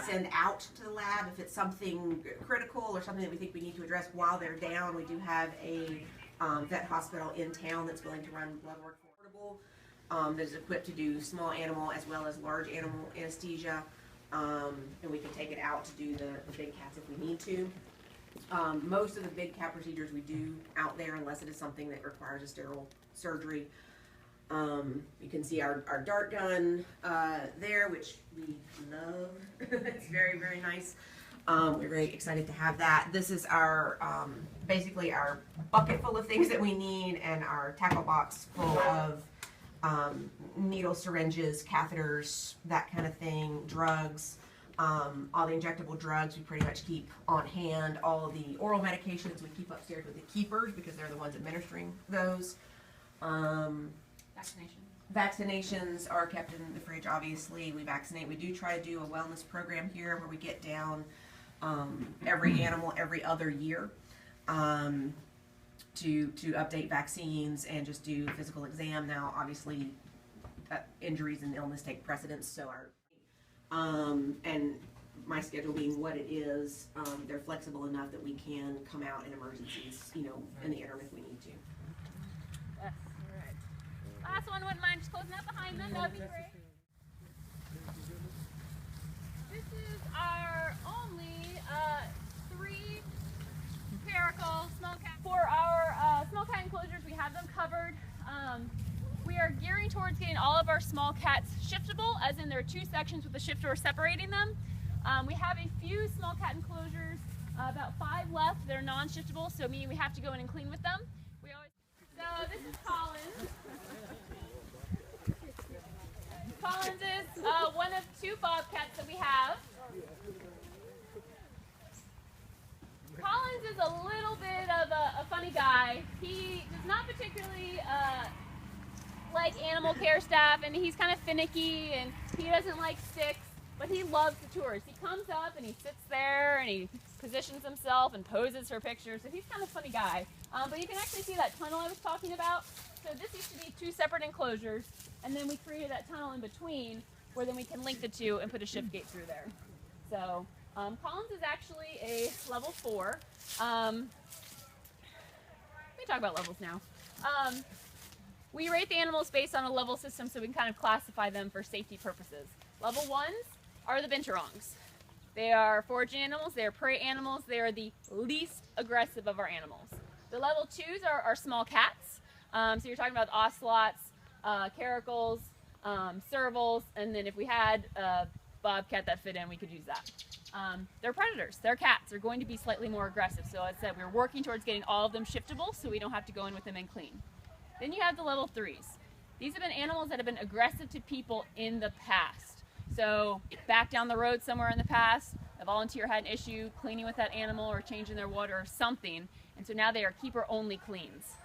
Send out to the lab if it's something critical or something that we think we need to address while they're down. We do have a vet hospital in town that's willing to run blood work portable, that is equipped to do small animal as well as large animal anesthesia, and we can take it out to do the big cats if we need to. Most of the big cat procedures we do out there, unless it is something that requires a sterile surgery. You can see our dart gun there, which we love. It's very, very nice. We're very excited to have that. This is our basically our bucket full of things that we need, and our tackle box full of needles, syringes, catheters, that kind of thing, drugs. All the injectable drugs we pretty much keep on hand. All of the oral medications we keep upstairs with the keepers because they're the ones administering those. Vaccinations are kept in the fridge, obviously. We vaccinate. We do try to do a wellness program here where we get down every animal every other year to update vaccines and just do physical exam. Now, obviously, injuries and illness take precedence, so and my schedule being what it is, they're flexible enough that we can come out in emergencies, you know, in the interim if we need to. Yes, all right. Last one, wouldn't mind just closing up behind them, that would be great. This is our only 3 caracal small cat. For our small cat enclosures, we have them covered. We are gearing towards getting all of our small cats shiftable, as in there are 2 sections with a shifter separating them. We have a few small cat enclosures, about 5 left that are non-shiftable, so meaning we have to go in and clean with them. So this is Collins. Collins is one of 2 bobcats that we have. Collins is a little bit of a funny guy. He does not particularly like animal care staff, and he's kind of finicky, and he doesn't like sticks, but he loves the tours. He comes up and he sits there and he positions himself and poses for pictures, so he's kind of a funny guy. But you can actually see that tunnel I was talking about. So this used to be 2 separate enclosures, and then we created that tunnel in between where then we can link the 2 and put a shift gate through there. So Collins is actually a level 4. Let me talk about levels now. We rate the animals based on a level system so we can kind of classify them for safety purposes. Level 1s are the binturongs. They are foraging animals, they are prey animals, they are the least aggressive of our animals. The level 2s are our small cats. So you're talking about ocelots, caracals, servals, and then if we had a bobcat that fit in, we could use that. They're predators, they're cats, they're going to be slightly more aggressive. So as I said, we're working towards getting all of them shiftable so we don't have to go in with them and clean. Then you have the level 3s. These have been animals that have been aggressive to people in the past. So back down the road somewhere in the past, a volunteer had an issue cleaning with that animal or changing their water or something, and so now they are keeper-only cleans.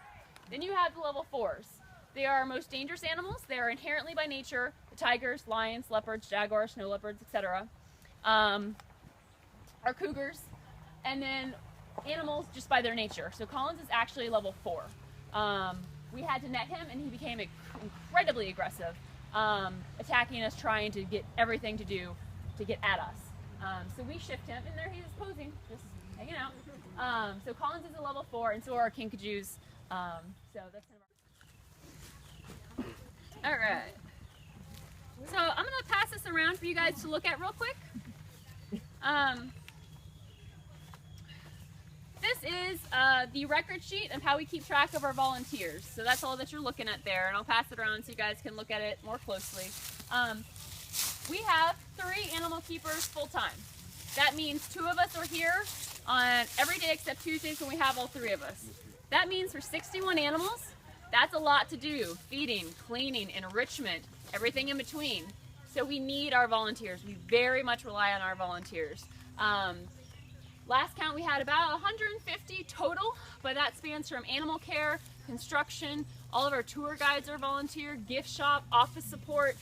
Then you have the level 4s. They are our most dangerous animals. They are inherently by nature the tigers, lions, leopards, jaguars, snow leopards, etc. Our cougars, and then animals just by their nature. So Collins is actually level 4. We had to net him, and he became incredibly aggressive, attacking us, trying to get everything to do to get at us. So we shift him, and there he is posing, just hanging out. So Collins is a level 4, and so are our kinkajous. So that's kind of our... All right. So I'm going to pass this around for you guys to look at real quick. This is the record sheet of how we keep track of our volunteers. So that's all that you're looking at there, and I'll pass it around so you guys can look at it more closely. We have 3 animal keepers full-time. That means 2 of us are here on every day except Tuesdays when we have all 3 of us. That means for 61 animals, that's a lot to do. Feeding, cleaning, enrichment, everything in between. So we need our volunteers. We very much rely on our volunteers. Last count we had about 150 total, but that spans from animal care, construction, all of our tour guides are volunteer, gift shop, office support.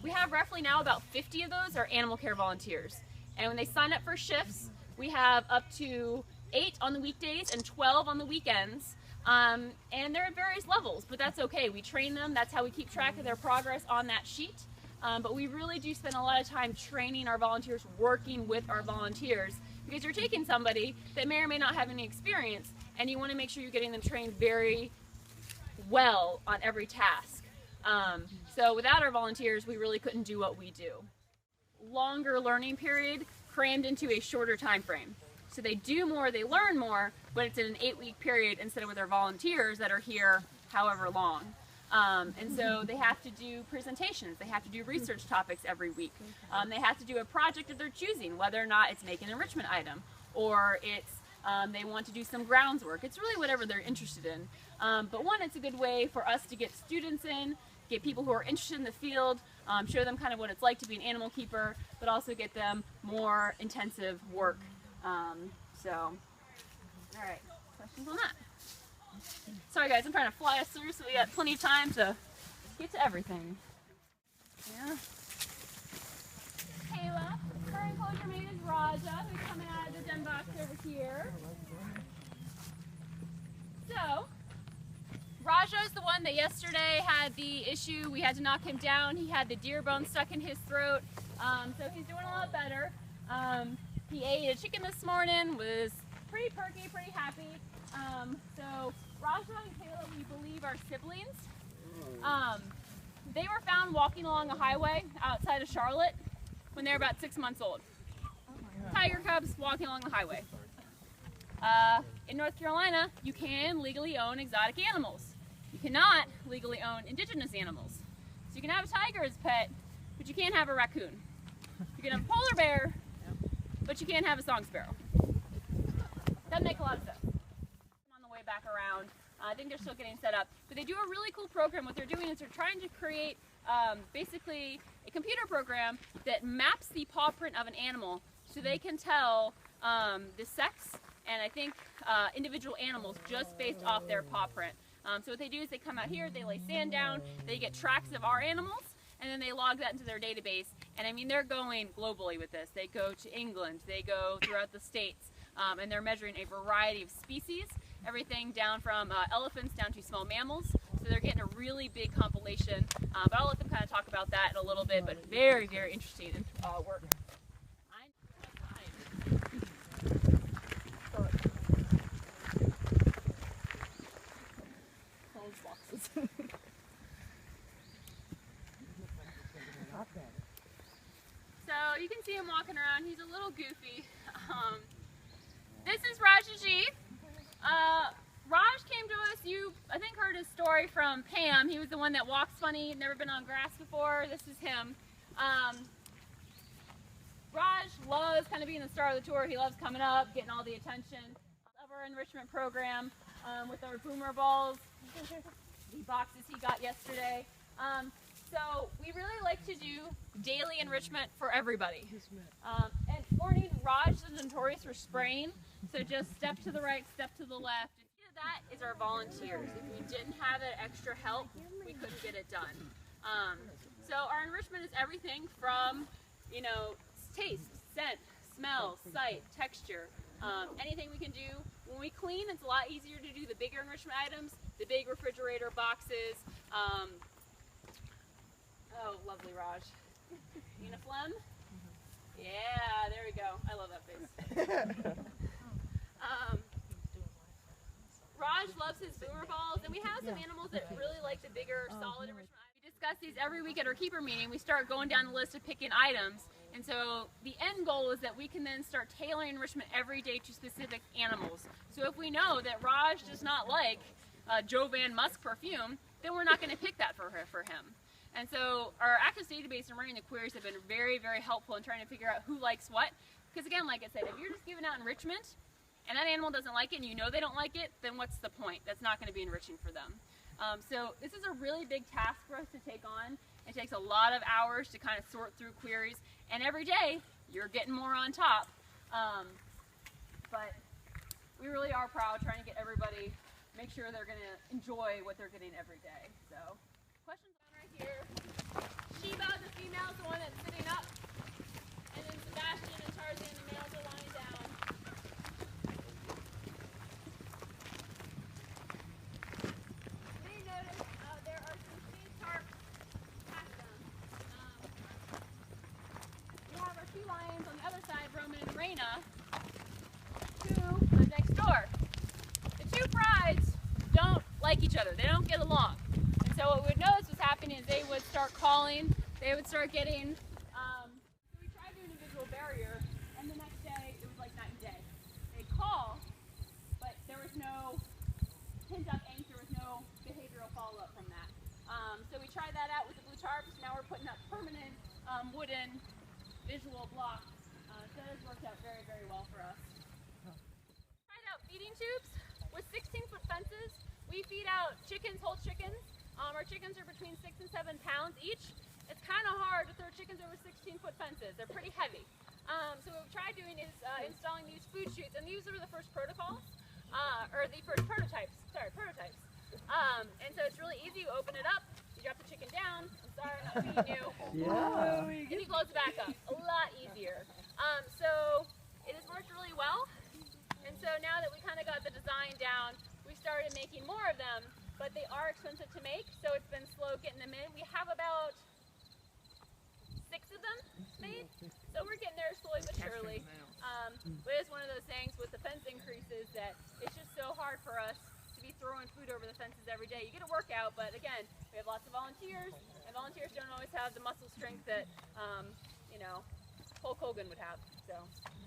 We have roughly now about 50 of those are animal care volunteers. And when they sign up for shifts, we have up to 8 on the weekdays and 12 on the weekends. And they're at various levels, but that's okay. We train them. That's how we keep track of their progress on that sheet. But we really do spend a lot of time training our volunteers, working with our volunteers, because you're taking somebody that may or may not have any experience, and you want to make sure you're getting them trained very well on every task. So without our volunteers, we really couldn't do what we do. Longer learning period crammed into a shorter time frame. So they do more, they learn more, but it's in an 8-week period instead of with our volunteers that are here however long. And so they have to do presentations, they have to do research topics every week. They have to do a project that they're choosing, whether or not it's make an enrichment item, or it's they want to do some grounds work. It's really whatever they're interested in. But one, it's a good way for us to get students in, get people who are interested in the field, show them kind of what it's like to be an animal keeper, but also get them more intensive work. All right, questions on that? Sorry guys, I'm trying to fly us through so we got plenty of time to get to everything. Yeah. Kayla, her enclosure mate is Raja, who's coming out of the den box over here. So, Raja is the one that yesterday had the issue. We had to knock him down. He had the deer bone stuck in his throat, so he's doing a lot better. He ate a chicken this morning, was pretty perky, pretty happy. So Raja and Kayla, we believe, are siblings. They were found walking along a highway outside of Charlotte when they were about 6 months old. Tiger cubs walking along the highway. In North Carolina, you can legally own exotic animals. You cannot legally own indigenous animals. So you can have a tiger as a pet, but you can't have a raccoon. You can have a polar bear, but you can't have a song sparrow. Doesn't make a lot of sense. On the way back around, I think they're still getting set up, but they do a really cool program. What they're doing is they're trying to create basically a computer program that maps the paw print of an animal so they can tell the sex and I think individual animals just based off their paw print. So what they do is they come out here, they lay sand down, they get tracks of our animals, and then they log that into their database. And I mean, they're going globally with this. They go to England, they go throughout the states, and they're measuring a variety of species, everything down from elephants down to small mammals. So they're getting a really big compilation, but I'll let them kind of talk about that in a little bit, but very, very interesting work. So you can see him walking around. He's a little goofy. This is Rajaji. Raj came to us. You, I think, heard his story from Pam. He was the one that walks funny, never been on grass before. This is him. Raj loves kind of being the star of the tour. He loves coming up, getting all the attention of our enrichment program with our boomer balls, the boxes he got yesterday. So we really like to do daily enrichment for everybody. And morning, Raj is notorious for spraying, so just step to the right, step to the left. That is our volunteers. If we didn't have that extra help, we couldn't get it done. So our enrichment is everything from, you know, taste, scent, smell, sight, texture, anything we can do. When we clean, it's a lot easier to do the bigger enrichment items, the big refrigerator boxes. Oh, lovely Raj. Nina Flem? Yeah, there we go. I love that face. Raj loves his boomer balls, and we have some animals that really like the bigger, solid enrichment items. We discuss these every week at our keeper meeting. We start going down the list of picking items, and so the end goal is that we can then start tailoring enrichment every day to specific animals. So if we know that Raj does not like Jovan Musk perfume, then we're not going to pick that for him. And so our access database and running the queries have been very, very helpful in trying to figure out who likes what. Because again, like I said, if you're just giving out enrichment and that animal doesn't like it and you know they don't like it, then what's the point? That's not going to be enriching for them. So this is a really big task for us to take on. It takes a lot of hours to kind of sort through queries, and every day you're getting more on top. But we really are proud trying to get everybody, make sure they're going to enjoy what they're getting every day. So questions on right here. Sheba, the female, is the one that's sitting up, and then Sebastian and Tarzan, the males, are lying down. like each other. They don't get along. And so what we would notice was happening is they would start calling, they would start getting, so we tried doing a visual barrier, and the next day it was like night and day. They'd call, but there was no pent-up angst, there was no behavioral follow-up from that. So we tried that out with the blue tarps. Now we're putting up permanent wooden visual blocks. So that has worked out very, very well for us. Tried out feeding tubes with 16-foot fences. We feed out chickens, whole chickens. Our chickens are between 6 and 7 pounds each. It's kind of hard to throw chickens over 16-foot fences. They're pretty heavy. So what we've tried doing is installing these food chutes, and these are the first protocols, or the first prototypes. Sorry, prototypes. And so it's really easy. You open it up, you drop the chicken down. I'm sorry, I'm not feeding you. Yeah. And you close it back up. A lot easier. So it has worked really well. And so now that we kind of got the design down, we started making more of them, but they are expensive to make, so it's been slow getting them in. We have about 6 of them made, so we're getting there slowly but surely. But it's one of those things with the fence increases that it's just so hard for us to be throwing food over the fences every day. You get a workout, but again, we have lots of volunteers, and volunteers don't always have the muscle strength that, you know, Hulk Hogan would have. So.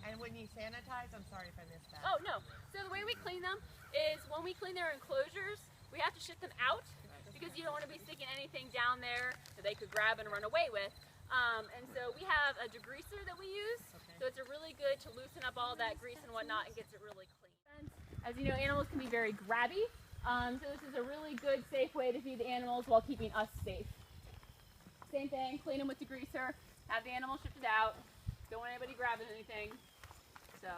And when you sanitize, I'm sorry if I missed that. Oh no, so the way we clean them is when we clean their enclosures, we have to ship them out because you don't want to be sticking anything down there that they could grab and run away with. And so we have a degreaser that we use, so it's a really good to loosen up all that grease and whatnot and gets it really clean. As you know, animals can be very grabby, so this is a really good, safe way to feed the animals while keeping us safe. Same thing, clean them with degreaser, have the animal shipped out, don't want anybody grabbing anything, so.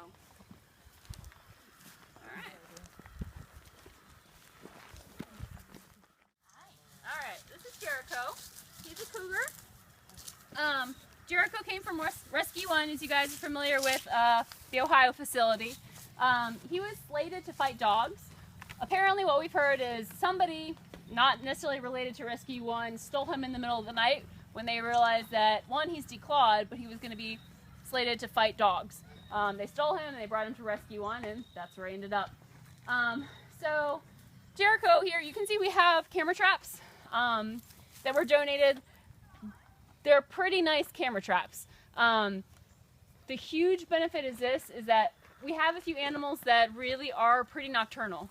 Alright, this is Jericho. He's a cougar. Jericho came from Rescue 1, as you guys are familiar with, the Ohio facility. He was slated to fight dogs. Apparently what we've heard is somebody, not necessarily related to Rescue 1, stole him in the middle of the night when they realized that, one, he's declawed, but he was going to be slated to fight dogs. They stole him and they brought him to Rescue 1, and that's where he ended up. So Jericho here, you can see we have camera traps that were donated. They're pretty nice camera traps. The huge benefit is that we have a few animals that really are pretty nocturnal.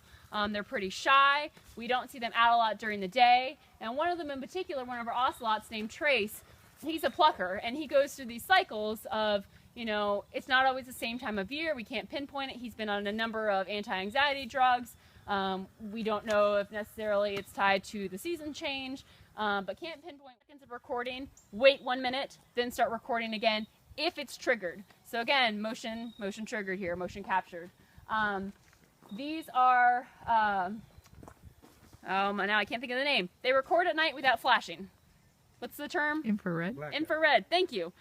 They're pretty shy. We don't see them out a lot during the day. And one of them in particular, one of our ocelots named Trace, he's a plucker, and he goes through these cycles of, you know, it's not always the same time of year. We can't pinpoint it. He's been on a number of anti-anxiety drugs. We don't know if necessarily it's tied to the season change, but can't pinpoint seconds of recording. Wait 1 minute, then start recording again if it's triggered. So again, motion triggered here, motion captured. These are, now I can't think of the name. They record at night without flashing. What's the term? Infrared. Infrared, thank you.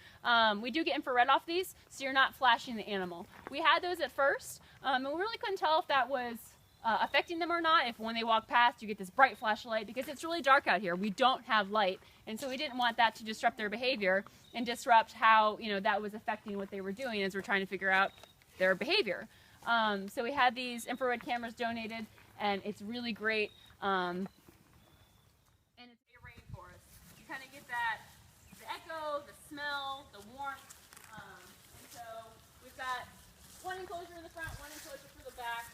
We do get infrared off these, so you're not flashing the animal. We had those at first, and we really couldn't tell if that was affecting them or not, if when they walk past you get this bright flashlight, because it's really dark out here. We don't have light, and so we didn't want that to disrupt their behavior and disrupt how, you know, that was affecting what they were doing as we're trying to figure out their behavior. So we had these infrared cameras donated, and it's really great. And it's a rainforest. You kind of get that, the echo, the smell, the warmth. And so we've got one enclosure in the front, one enclosure for the back.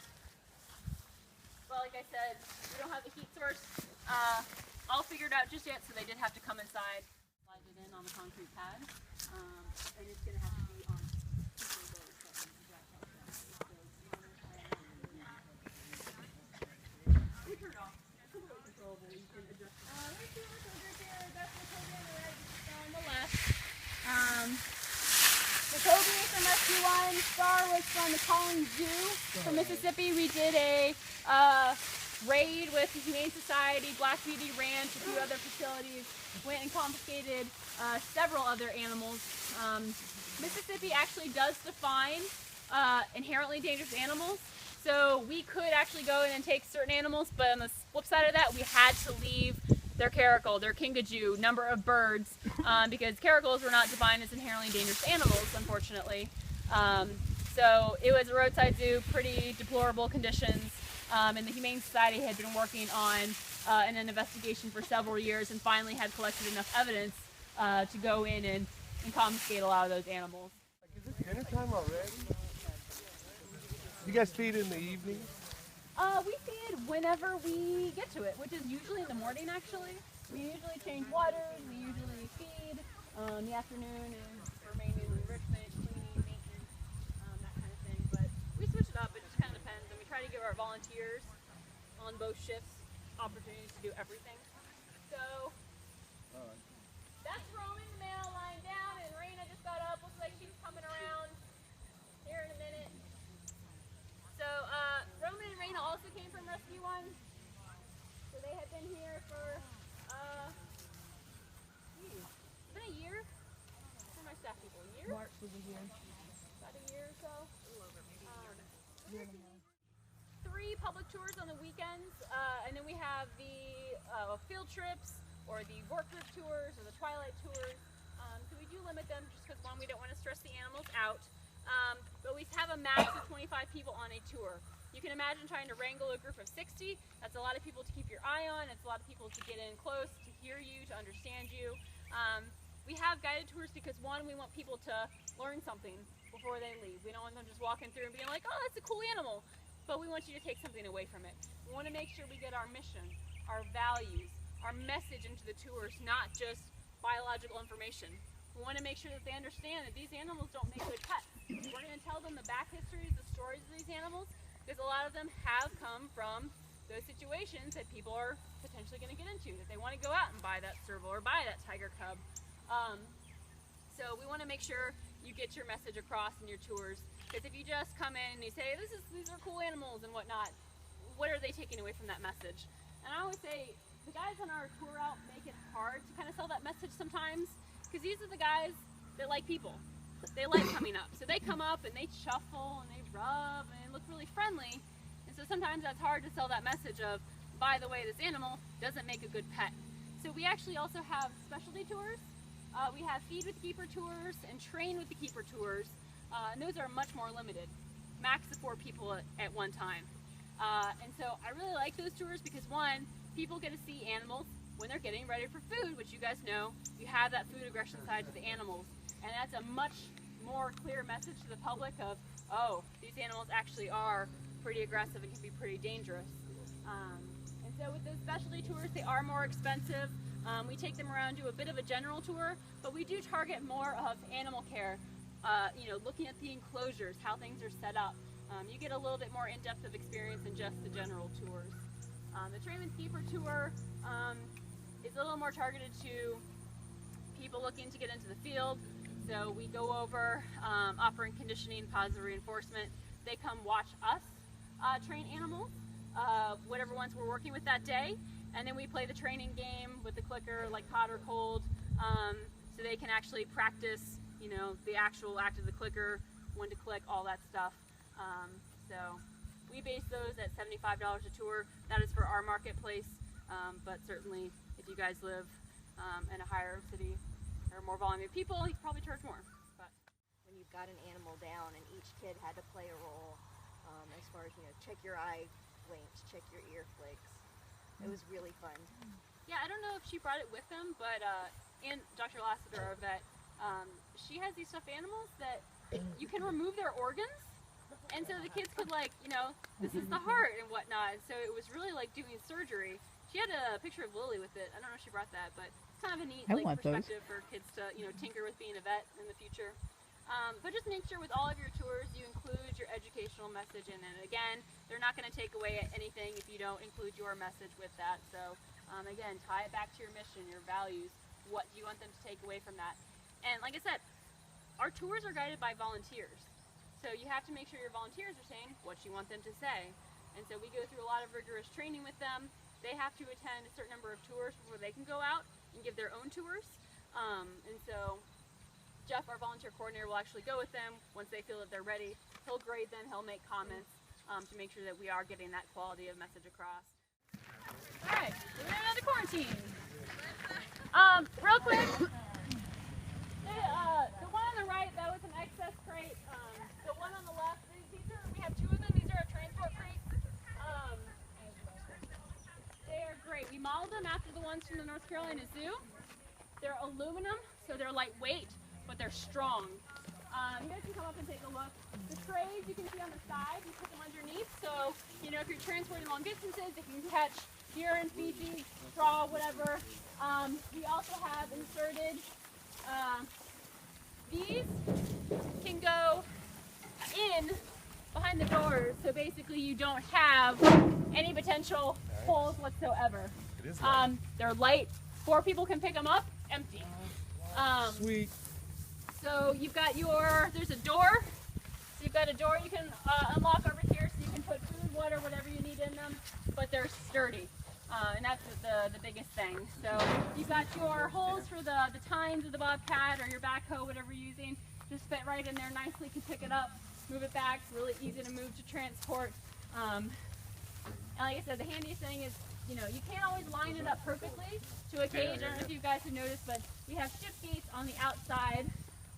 But like I said, we don't have the heat source all figured out just yet, so they did have to come inside. Slide it in on the concrete pad, and it's going to have to be on we turn it off. Completely controllable. You can adjust. Let's see what's over here. That's the Kobe right on the left. The Kobe from Rescue 1, Star was from the Collins Zoo from Mississippi. We did a raid with the Humane Society, Black Beauty Ranch, a few other facilities, went and confiscated several other animals. Mississippi actually does define inherently dangerous animals, so we could actually go in and take certain animals, but on the flip side of that, we had to leave their caracal, their kinkajou, number of birds, because caracals were not defined as inherently dangerous animals, unfortunately. So it was a roadside zoo, pretty deplorable conditions. and the Humane Society had been working on an investigation for several years and finally had collected enough evidence to go in and confiscate a lot of those animals. Is it dinner time already? You guys feed in the evening? We feed whenever we get to it, which is usually in the morning actually. We usually change waters, we usually feed. The afternoon is for mainly enrichment, cleaning, maintenance, that kind of thing. But we switch it up, it just kind of depends. And we try to give our volunteers on both shifts opportunities to do everything. So, that's Roman, the male, lying down, and Raina just got up. Looks like she's coming around here in a minute. So, Roman and Raina also came from Rescue One. So they had been here for, it's been a year? For my staff people, a year? March was a year. About a year or so. A little over maybe a year. 3 public tours on the weekends, and then we have the field trips, or the work group tours, or the twilight tours. So we do limit them just because, one, we don't want to stress the animals out, but we have a max of 25 people on a tour. You can imagine trying to wrangle a group of 60. That's a lot of people to keep your eye on. It's a lot of people to get in close, to hear you, to understand you. We have guided tours because, one, we want people to learn something before they leave. We don't want them just walking through and being like, oh, that's a cool animal. But we want you to take something away from it. We want to make sure we get our mission, our values, our message into the tours, not just biological information. We want to make sure that they understand that these animals don't make good pets. We're going to tell them the back histories, the stories of these animals, because a lot of them have come from those situations that people are potentially going to get into, that they want to go out and buy that serval or buy that tiger cub. So we want to make sure you get your message across in your tours, because if you just come in and you say, these are cool animals and whatnot, what are they taking away from that message? And I always say, the guys on our tour route make it hard to kind of sell that message sometimes, because these are the guys that like people. They like coming up. So they come up and they shuffle and they rub and they look really friendly. And so sometimes that's hard to sell that message of, by the way, this animal doesn't make a good pet. So we actually also have specialty tours. We have feed with keeper tours and train with the keeper tours. And those are much more limited. Max of 4 people at one time. And so I really like those tours because, one, people get to see animals when they're getting ready for food, which you guys know, you have that food aggression side to the animals. And that's a much more clear message to the public of, oh, these animals actually are pretty aggressive and can be pretty dangerous. And so with those specialty tours, they are more expensive. We take them around, do a bit of a general tour, but we do target more of animal care, looking at the enclosures, how things are set up. You get a little bit more in-depth of experience than just the general tours. The Train with Keeper tour is a little more targeted to people looking to get into the field. So we go over operant conditioning, positive reinforcement. They come watch us train animals, whatever ones we're working with that day. And then we play the training game with the clicker, like hot or cold, so they can actually practice, the actual act of the clicker, when to click, all that stuff. So we base those at $75 a tour. That is for our marketplace, but certainly if you guys live in a higher city or more volume of people, you can probably charge more. But when you've got an animal down and each kid had to play a role, as far as, check your eye blinks, check your ear flicks. It was really fun. Yeah, I don't know if she brought it with them, but and Dr. Lassiter, our vet, she has these stuffed animals that you can remove their organs, and so the kids could this is the heart and whatnot. So it was really like doing surgery. She had a picture of Lily with it. I don't know if she brought that, but it's kind of a neat perspective for kids to tinker with being a vet in the future. But just make sure with all of your tours you include your educational message in it. Again, they're not going to take away anything if you don't include your message with that. So again, tie it back to your mission, your values. What do you want them to take away from that? And like I said, our tours are guided by volunteers. So you have to make sure your volunteers are saying what you want them to say. And so we go through a lot of rigorous training with them. They have to attend a certain number of tours before they can go out and give their own tours. And so Jeff, our volunteer coordinator, will actually go with them once they feel that they're ready. He'll grade them, he'll make comments to make sure that we are getting that quality of message across. All right, we're doing another quarantine. Real quick, the one on the right, that was an excess crate. The one on the left, we have 2 of them. These are our transport crates. ones from the North Carolina Zoo. They're aluminum, so they're lightweight, but they're strong. You guys can come up and take a look. The trays you can see on the side, you put them underneath, so you know if you're transporting long distances, it can catch urine, feces, straw, whatever. We also have inserted, these can go in behind the doors, so basically you don't have any potential holes whatsoever. They're light, 4 people can pick them up, empty. Sweet. So you've got there's a door, so you've got a door you can unlock over here so you can put food, water, whatever you need in them, but they're sturdy. And that's the biggest thing. So you've got your holes for the tines of the bobcat or your backhoe, whatever you're using, just fit right in there nicely. You can pick it up, move it back, really easy to move to transport. And like I said, the handiest thing is, you know, you can't always line it up perfectly to a cage. I don't know if you guys have noticed, but we have shift gates on the outside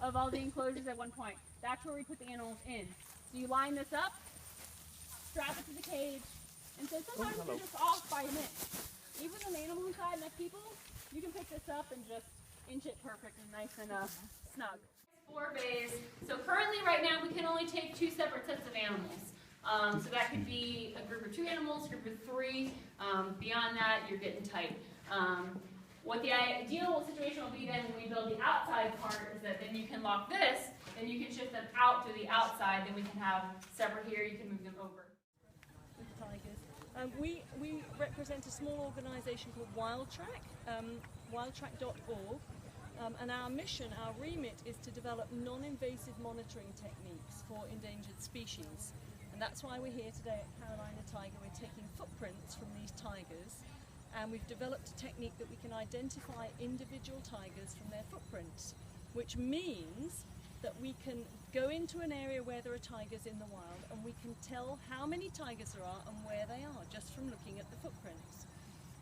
of all the enclosures at one point. That's where we put the animals in. So you line this up, strap it to the cage, and so sometimes you're just off by a minute. Even with an animal inside and people, you can pick this up and just inch it perfect and nice and snug. 4 bays. So currently right now we can only take 2 separate sets of animals. So that could be a group of 2 animals, group of 3. Beyond that, you're getting tight. What the ideal situation will be then when we build the outside part is that then you can lock this, then you can shift them out to the outside, then we can have separate here, you can move them over. With the tigers. We represent a small organisation called WildTrack, wildtrack.org, and our mission, our remit is to develop non-invasive monitoring techniques for endangered species. And that's why we're here today at Carolina Tiger. We're taking footprints from these tigers, and we've developed a technique that we can identify individual tigers from their footprints, which means that we can go into an area where there are tigers in the wild and we can tell how many tigers there are and where they are just from looking at the footprints.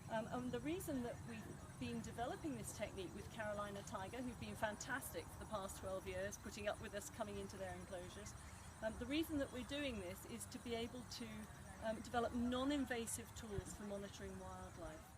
And the reason that we've been developing this technique with Carolina Tiger, who've been fantastic for the past 12 years, putting up with us coming into their enclosures, the reason that we're doing this is to be able to develop non-invasive tools for monitoring wildlife.